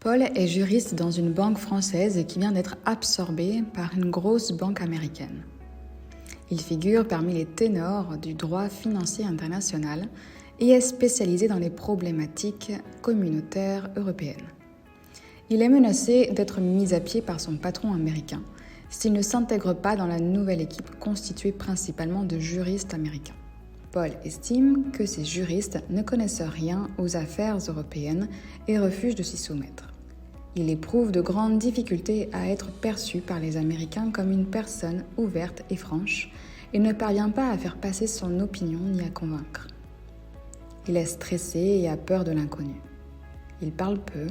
Paul est juriste dans une banque française qui vient d'être absorbée par une grosse banque américaine. Il figure parmi les ténors du droit financier international et est spécialisé dans les problématiques communautaires européennes. Il est menacé d'être mis à pied par son patron américain s'il ne s'intègre pas dans la nouvelle équipe constituée principalement de juristes américains. Paul estime que ces juristes ne connaissent rien aux affaires européennes et refuse de s'y soumettre. Il éprouve de grandes difficultés à être perçu par les Américains comme une personne ouverte et franche et ne parvient pas à faire passer son opinion ni à convaincre. Il est stressé et a peur de l'inconnu. Il parle peu,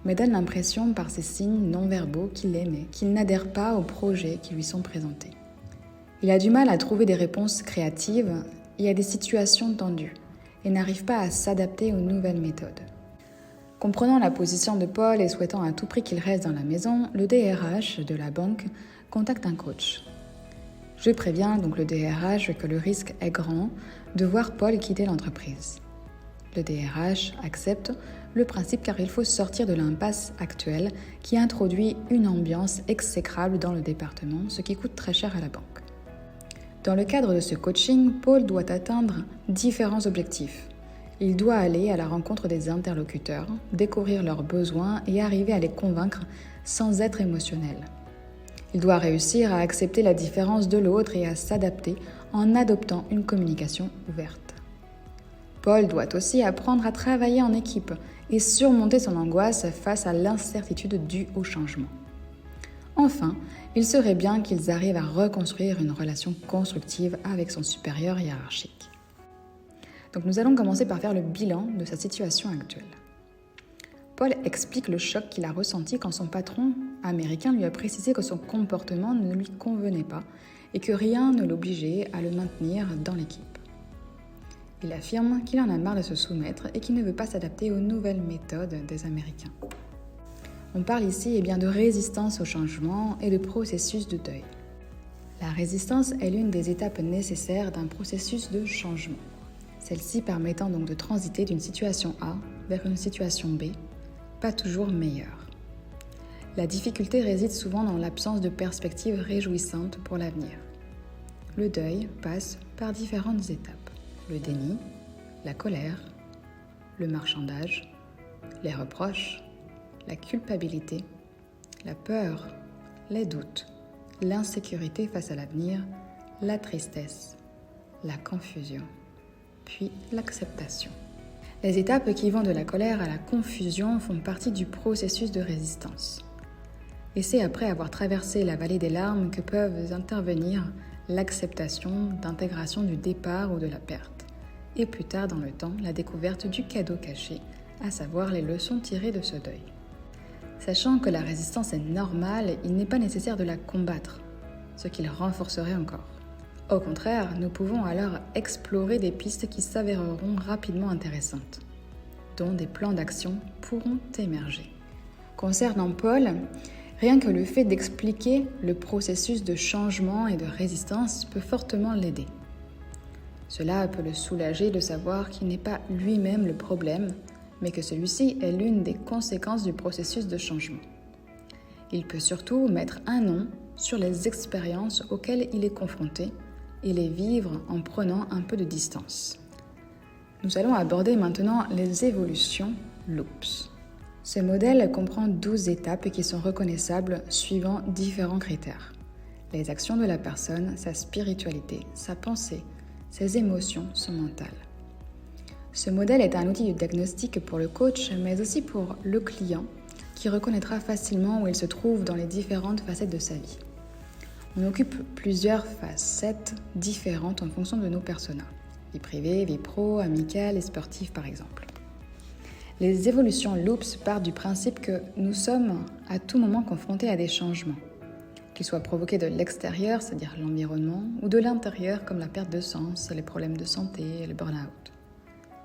mais donne l'impression par ses signes non-verbaux qu'il aime, qu'il n'adhère pas aux projets qui lui sont présentés. Il a du mal à trouver des réponses créatives et à des situations tendues et n'arrive pas à s'adapter aux nouvelles méthodes. Comprenant la position de Paul et souhaitant à tout prix qu'il reste dans la maison, le DRH de la banque contacte un coach. Je préviens donc le DRH que le risque est grand de voir Paul quitter l'entreprise. Le DRH accepte le principe car il faut sortir de l'impasse actuelle qui introduit une ambiance exécrable dans le département, ce qui coûte très cher à la banque. Dans le cadre de ce coaching, Paul doit atteindre différents objectifs. Il doit aller à la rencontre des interlocuteurs, découvrir leurs besoins et arriver à les convaincre sans être émotionnel. Il doit réussir à accepter la différence de l'autre et à s'adapter en adoptant une communication ouverte. Paul doit aussi apprendre à travailler en équipe et surmonter son angoisse face à l'incertitude due au changement. Enfin, il serait bien qu'ils arrivent à reconstruire une relation constructive avec son supérieur hiérarchique. Donc nous allons commencer par faire le bilan de sa situation actuelle. Paul explique le choc qu'il a ressenti quand son patron américain lui a précisé que son comportement ne lui convenait pas et que rien ne l'obligeait à le maintenir dans l'équipe. Il affirme qu'il en a marre de se soumettre et qu'il ne veut pas s'adapter aux nouvelles méthodes des Américains. On parle ici de résistance au changement et de processus de deuil. La résistance est l'une des étapes nécessaires d'un processus de changement. Celle-ci permettant donc de transiter d'une situation A vers une situation B, pas toujours meilleure. La difficulté réside souvent dans l'absence de perspectives réjouissantes pour l'avenir. Le deuil passe par différentes étapes. Le déni, la colère, le marchandage, les reproches, la culpabilité, la peur, les doutes, l'insécurité face à l'avenir, la tristesse, la confusion, puis l'acceptation. Les étapes qui vont de la colère à la confusion font partie du processus de résistance. Et c'est après avoir traversé la vallée des larmes que peuvent intervenir l'acceptation d'intégration du départ ou de la perte, et plus tard dans le temps, la découverte du cadeau caché, à savoir les leçons tirées de ce deuil. Sachant que la résistance est normale, il n'est pas nécessaire de la combattre, ce qui la renforcerait encore. Au contraire, nous pouvons alors explorer des pistes qui s'avéreront rapidement intéressantes, dont des plans d'action pourront émerger. Concernant Paul, rien que le fait d'expliquer le processus de changement et de résistance peut fortement l'aider. Cela peut le soulager de savoir qu'il n'est pas lui-même le problème, mais que celui-ci est l'une des conséquences du processus de changement. Il peut surtout mettre un nom sur les expériences auxquelles il est confronté et les vivre en prenant un peu de distance. Nous allons aborder maintenant les évolutions loops. Ce modèle comprend 12 étapes qui sont reconnaissables suivant différents critères. Les actions de la personne, sa spiritualité, sa pensée, ses émotions, son mental. Ce modèle est un outil de diagnostic pour le coach, mais aussi pour le client, qui reconnaîtra facilement où il se trouve dans les différentes facettes de sa vie. On occupe plusieurs facettes différentes en fonction de nos personas. Vie privée, vie pro, amicale et sportive par exemple. Les évolutions loops partent du principe que nous sommes à tout moment confrontés à des changements, qu'ils soient provoqués de l'extérieur, c'est-à-dire l'environnement, ou de l'intérieur comme la perte de sens, les problèmes de santé et le burn-out.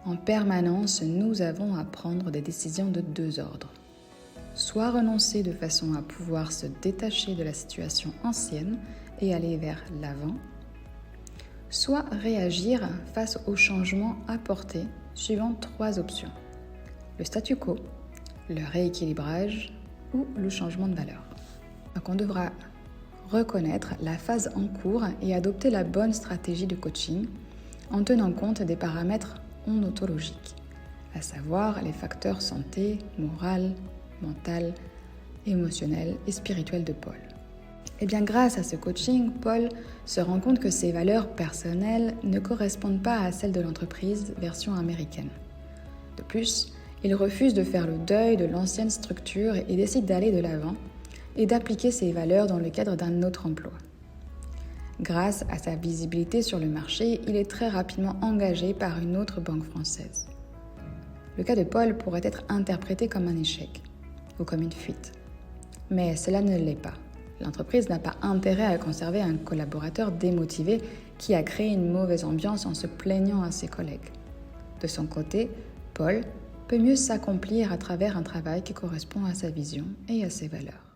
En permanence, nous avons à prendre des décisions de deux ordres. Soit renoncer de façon à pouvoir se détacher de la situation ancienne et aller vers l'avant, soit réagir face aux changements apportés suivant 3 options. Le statu quo, le rééquilibrage ou le changement de valeur. Donc on devra reconnaître la phase en cours et adopter la bonne stratégie de coaching en tenant compte des paramètres ontologiques, à savoir les facteurs santé, moral, mental, émotionnel et spirituel de Paul. Et bien grâce à ce coaching, Paul se rend compte que ses valeurs personnelles ne correspondent pas à celles de l'entreprise version américaine. De plus, il refuse de faire le deuil de l'ancienne structure et décide d'aller de l'avant et d'appliquer ses valeurs dans le cadre d'un autre emploi. Grâce à sa visibilité sur le marché, il est très rapidement engagé par une autre banque française. Le cas de Paul pourrait être interprété comme un échec ou comme une fuite. Mais cela ne l'est pas. L'entreprise n'a pas intérêt à conserver un collaborateur démotivé qui a créé une mauvaise ambiance en se plaignant à ses collègues. De son côté, Paul peut mieux s'accomplir à travers un travail qui correspond à sa vision et à ses valeurs.